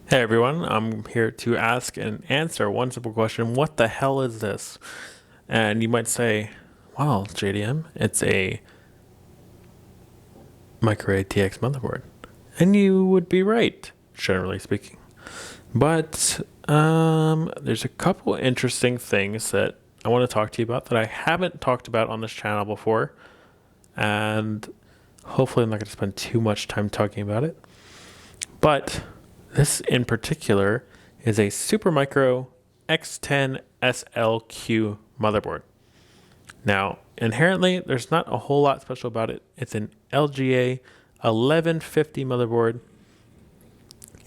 Hey everyone, I'm here to ask and answer one simple question. What the hell is this? And you might say, well, JDM, it's a Micro ATX motherboard. And you would be right, generally speaking. But there's a couple interesting things that I want to talk to you about that I haven't talked about on this channel before. And hopefully I'm not going to spend too much time talking about it. But this in particular is a Supermicro X10 SLQ motherboard. Now, inherently, there's not a whole lot special about it. It's an LGA 1150 motherboard.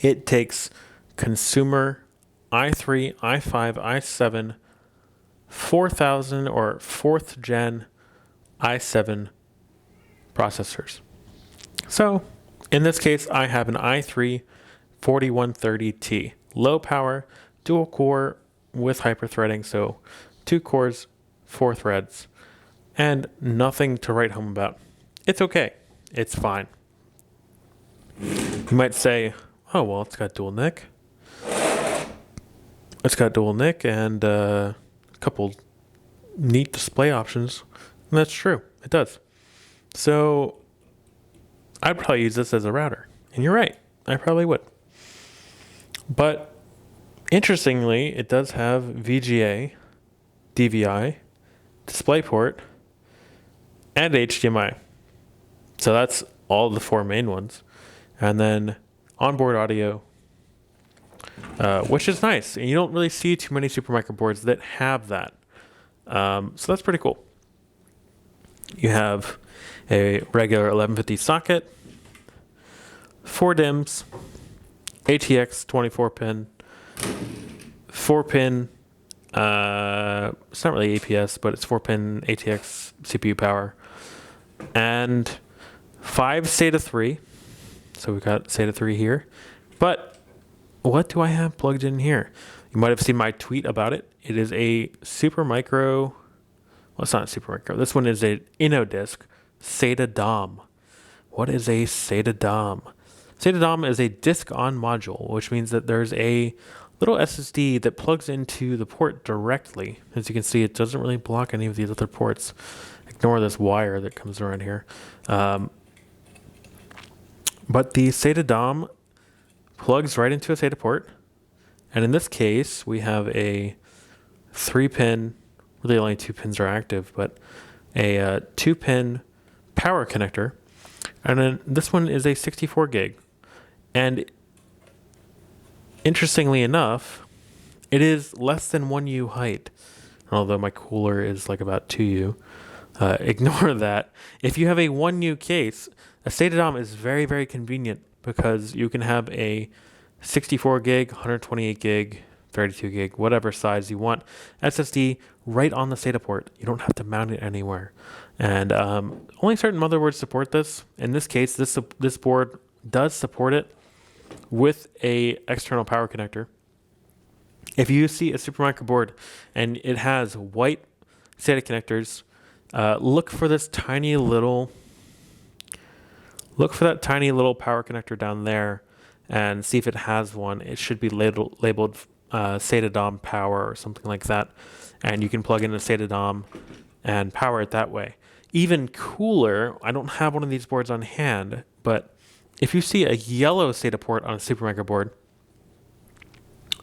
It takes consumer i3, i5, i7, 4000 or 4th gen i7 processors. So, in this case, I have an i3 4130T. Low power, dual core with hyperthreading, so 2 cores, 4 threads, and nothing to write home about. It's okay. It's fine. You might say, oh, well, it's got dual NIC. It's got dual NIC and a couple neat display options. And that's true. It does. So I'd probably use this as a router. And you're right. I probably would. But interestingly, it does have VGA, DVI, DisplayPort, and HDMI. So that's all the 4 main ones. And then onboard audio, which is nice. And you don't really see too many Supermicro boards that have that. So that's pretty cool. You have a regular 1150 socket, 4 DIMMs, ATX 24-pin, 4-pin, it's not really APS, but it's 4-pin ATX CPU power, and 5 SATA 3. So we've got SATA 3 here. But what do I have plugged in here? You might have seen my tweet about it. It is a Supermicro, well, it's not a Supermicro. This one is an InnoDisk SATA DOM. What is a SATA DOM? SATA DOM is a disk-on module, which means that there's a little SSD that plugs into the port directly. As you can see, it doesn't really block any of these other ports. Ignore this wire that comes around here. But the SATA DOM plugs right into a SATA port. And in this case, we have a 3-pin, really only 2 pins are active, but a 2-pin power connector. And then this one is a 64 gig. And interestingly enough, it is less than 1U height. Although my cooler is like about 2U. Ignore that. If you have a 1U case, a SATA DOM is very, very convenient because you can have a 64 gig, 128 gig, 32 gig, whatever size you want, SSD right on the SATA port. You don't have to mount it anywhere. And only certain motherboards support this. In this case, this board does support it with a external power connector. If you see a Supermicro board and it has white SATA connectors, look for that tiny little power connector down there and see if it has one. It should be labeled SATA DOM power or something like that. And you can plug in a SATA DOM and power it that way. Even cooler, I don't have one of these boards on hand, but if you see a yellow SATA port on a Supermicro board,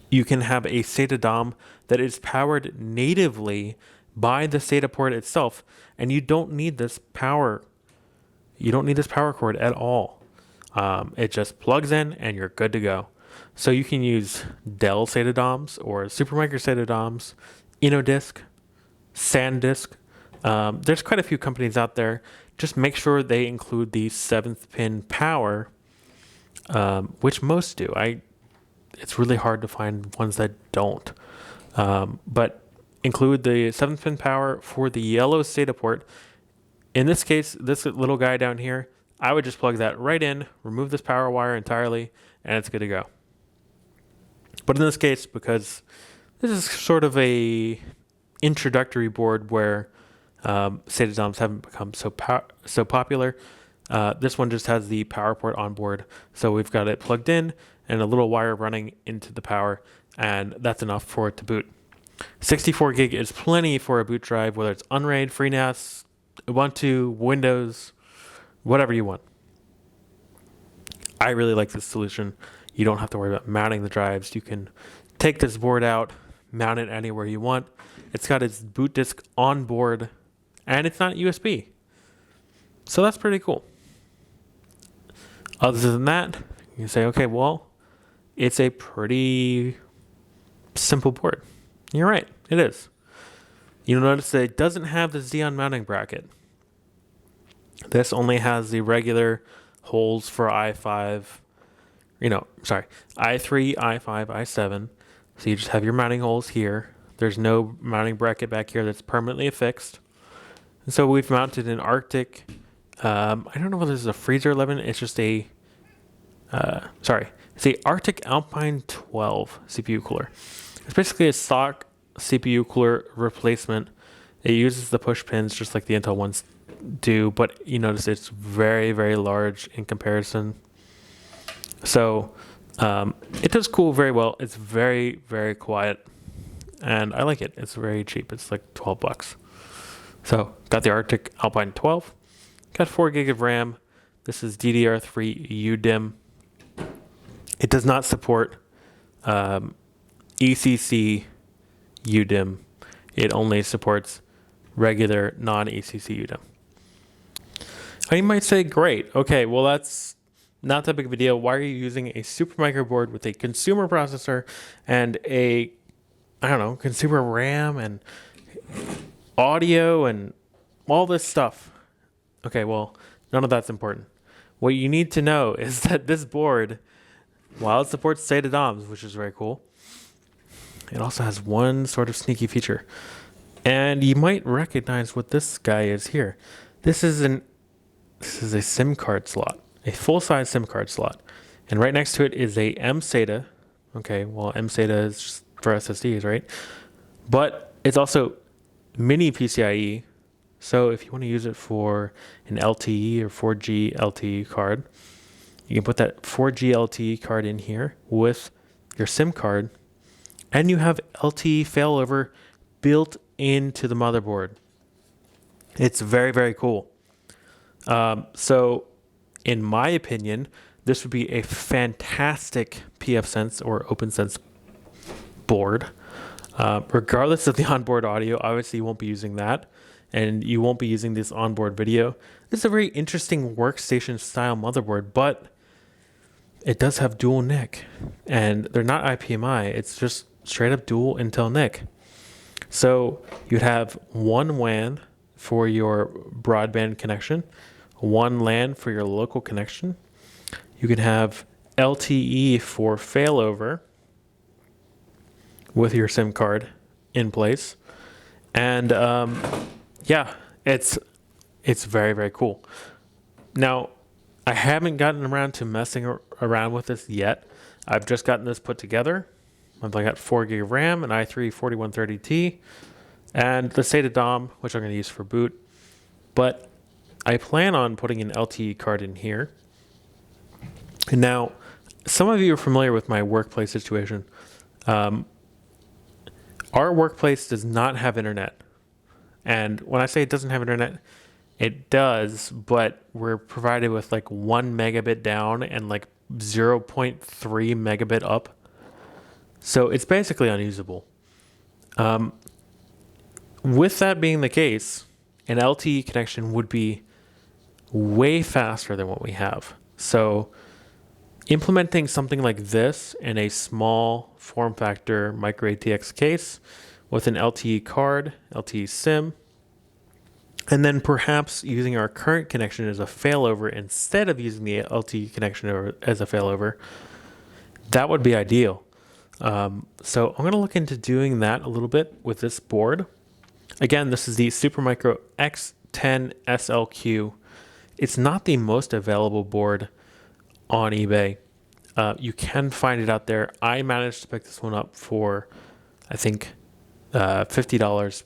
you can have a SATA DOM that is powered natively by the SATA port itself, and you don't need this power. You don't need this power cord at all. It just plugs in, and you're good to go. So you can use Dell SATA DOMs or Supermicro SATA DOMs, InnoDisk, SanDisk. There's quite a few companies out there. Just make sure they include the 7th pin power, which most do. It's really hard to find ones that don't. But include the 7th pin power for the yellow SATA port. In this case, this little guy down here, I would just plug that right in, remove this power wire entirely, and it's good to go. But in this case, because this is sort of a introductory board where SATA DOMs haven't become so popular, this one just has the power port on board. So we've got it plugged in, and a little wire running into the power, and that's enough for it to boot. 64 gig is plenty for a boot drive, whether it's Unraid, FreeNAS, Ubuntu, Windows, whatever you want. I really like this solution. You don't have to worry about mounting the drives. You can take this board out, mount it anywhere you want. It's got its boot disk on board, and it's not USB. So that's pretty cool. Other than that, you can say, okay, well, it's a pretty simple board. You're right, it is. You'll notice that it doesn't have the Xeon mounting bracket. This only has the regular holes for i5, i3, i5, i7. So you just have your mounting holes here. There's no mounting bracket back here that's permanently affixed. And so we've mounted an Arctic, I don't know whether this is a Freezer 11. It's just it's a Arctic Alpine 12 CPU cooler. It's basically a stock CPU cooler replacement. It uses the push pins just like the Intel ones do, but you notice it's very, very large in comparison. So it does cool very well. It's very, very quiet, and I like it. It's very cheap. It's like $12. So got the Arctic Alpine 12. Got 4 gig of RAM. This is DDR3 UDIMM. It does not support ECC UDIMM. It only supports regular non-ECC UDIMM. And you might say, great, okay, well that's not that big of a deal. Why are you using a Supermicro board with a consumer processor and a, consumer RAM and audio and all this stuff? Okay, well, none of that's important. What you need to know is that this board, while it supports SATA DOMs, which is very cool, it also has one sort of sneaky feature. And you might recognize what this guy is here. This is a SIM card slot, a full-size SIM card slot. And right next to it is a mSATA. Okay, well, mSATA is just for SSDs, right? But it's also mini PCIe. So if you want to use it for an LTE or 4G LTE card, you can put that 4G LTE card in here with your SIM card, and you have LTE failover built into the motherboard. It's very, very cool. So in my opinion, this would be a fantastic pfSense or OpenSense board. Regardless of the onboard audio, obviously you won't be using that, and you won't be using this onboard video. This is a very interesting workstation style motherboard, but it does have dual NIC, and they're not IPMI. It's just straight up dual Intel NIC. So you'd have one WAN for your broadband connection, one LAN for your local connection. You can have LTE for failover with your SIM card in place. And it's very, very cool. Now, I haven't gotten around to messing around with this yet. I've just gotten this put together. I've got 4 gig of RAM, an i3 4130T, and the SATA DOM, which I'm going to use for boot. But I plan on putting an LTE card in here. And now, some of you are familiar with my workplace situation. Our workplace does not have internet. And when I say it doesn't have internet, it does, but we're provided with 1 megabit down and 0.3 megabit up. So it's basically unusable. With that being the case, an LTE connection would be way faster than what we have. So implementing something like this in a small form factor micro ATX case with an LTE card, LTE SIM, and then perhaps using our current connection as a failover instead of using the LTE connection as a failover, that would be ideal. So I'm going to look into doing that a little bit with this board. Again, this is the Supermicro X10 SLQ. It's not the most available board on eBay. You can find it out there. I managed to pick this one up for, I think, $50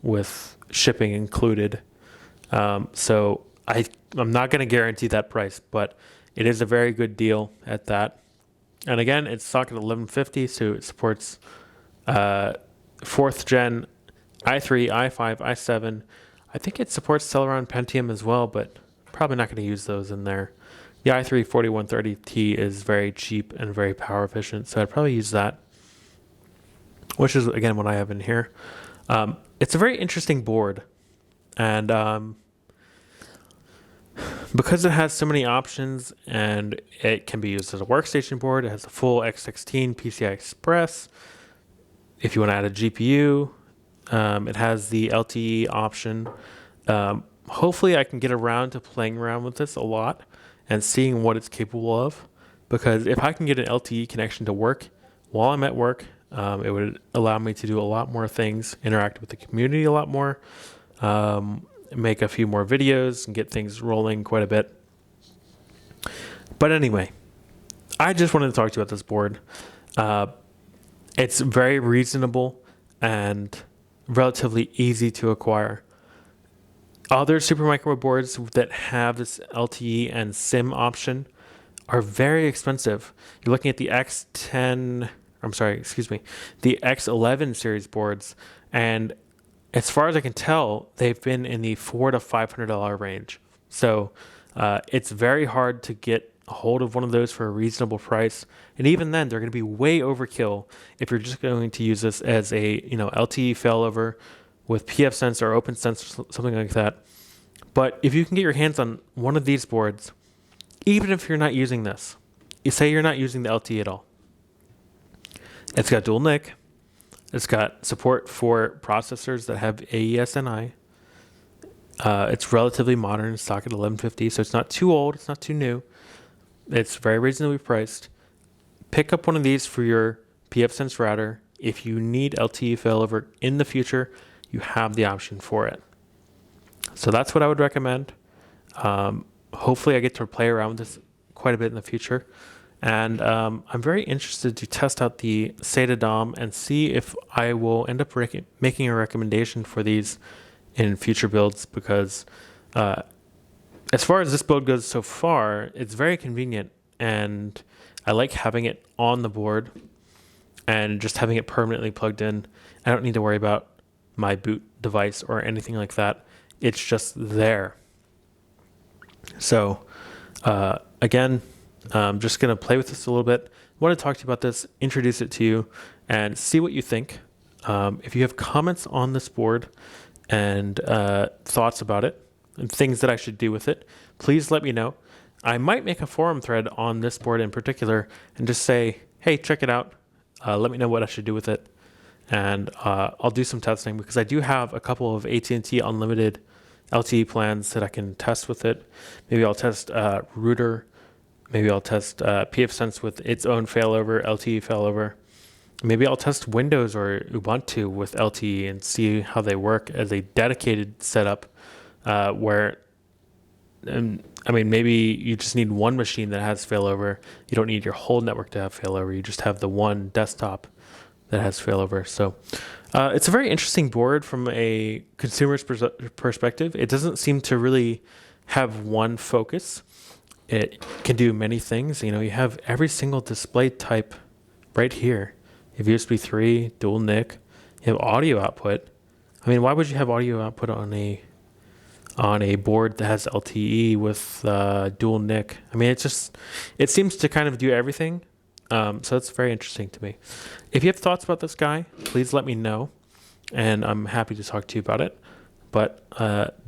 with shipping included. So I'm not going to guarantee that price, but it is a very good deal at that. And again, it's socket 1150, so it supports 4th gen i3, i5, i7. I think it supports Celeron Pentium as well, but probably not going to use those in there. The i3 4130T is very cheap and very power efficient, so I'd probably use that, which is, again, what I have in here. It's a very interesting board, and because it has so many options and it can be used as a workstation board, it has a full X16 PCI Express. If you want to add a GPU, it has the LTE option. Hopefully I can get around to playing around with this a lot and seeing what it's capable of, because if I can get an LTE connection to work while I'm at work, it would allow me to do a lot more things, interact with the community a lot more, make a few more videos and get things rolling quite a bit. But anyway, I just wanted to talk to you about this board. It's very reasonable and relatively easy to acquire. Other Supermicro boards that have this LTE and SIM option are very expensive. You're looking at the the X11 series boards, and as far as I can tell, they've been in the $400 to $500 range. So it's very hard to get a hold of one of those for a reasonable price. And even then, they're going to be way overkill if you're just going to use this as a LTE failover with pfSense or OpenSense or something like that. But if you can get your hands on one of these boards, even if you're not using this, you say you're not using the LTE at all, it's got dual NIC. It's got support for processors that have AES-NI. It's relatively modern, socket 1150, so it's not too old, it's not too new. It's very reasonably priced. Pick up one of these for your pfSense router. If you need LTE failover in the future, you have the option for it. So that's what I would recommend. Hopefully I get to play around with this quite a bit in the future. And I'm very interested to test out the SATA DOM and see if I will end up making a recommendation for these in future builds, because as far as this build goes so far, it's very convenient, and I like having it on the board and just having it permanently plugged in. I don't need to worry about my boot device or anything like that. It's just there. So again, I'm just going to play with this a little bit. I want to talk to you about this, introduce it to you, and see what you think. If you have comments on this board and thoughts about it and things that I should do with it, please let me know. I might make a forum thread on this board in particular and just say, hey, check it out. Let me know what I should do with it. And I'll do some testing, because I do have a couple of AT&T unlimited LTE plans that I can test with it. Maybe I'll test router. Maybe I'll test pfSense with its own failover, LTE failover. Maybe I'll test Windows or Ubuntu with LTE and see how they work as a dedicated setup where, maybe you just need one machine that has failover. You don't need your whole network to have failover. You just have the one desktop that has failover. So it's a very interesting board from a consumer's perspective. It doesn't seem to really have one focus. It can do many things. You have every single display type right here. You have USB 3, dual NIC. You have audio output. Why would you have audio output on a board that has LTE with dual NIC? It seems to kind of do everything. So that's very interesting to me. If you have thoughts about this guy, please let me know, and I'm happy to talk to you about it. But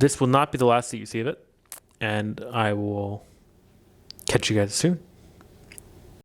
this will not be the last that you see of it, and I will catch you guys soon.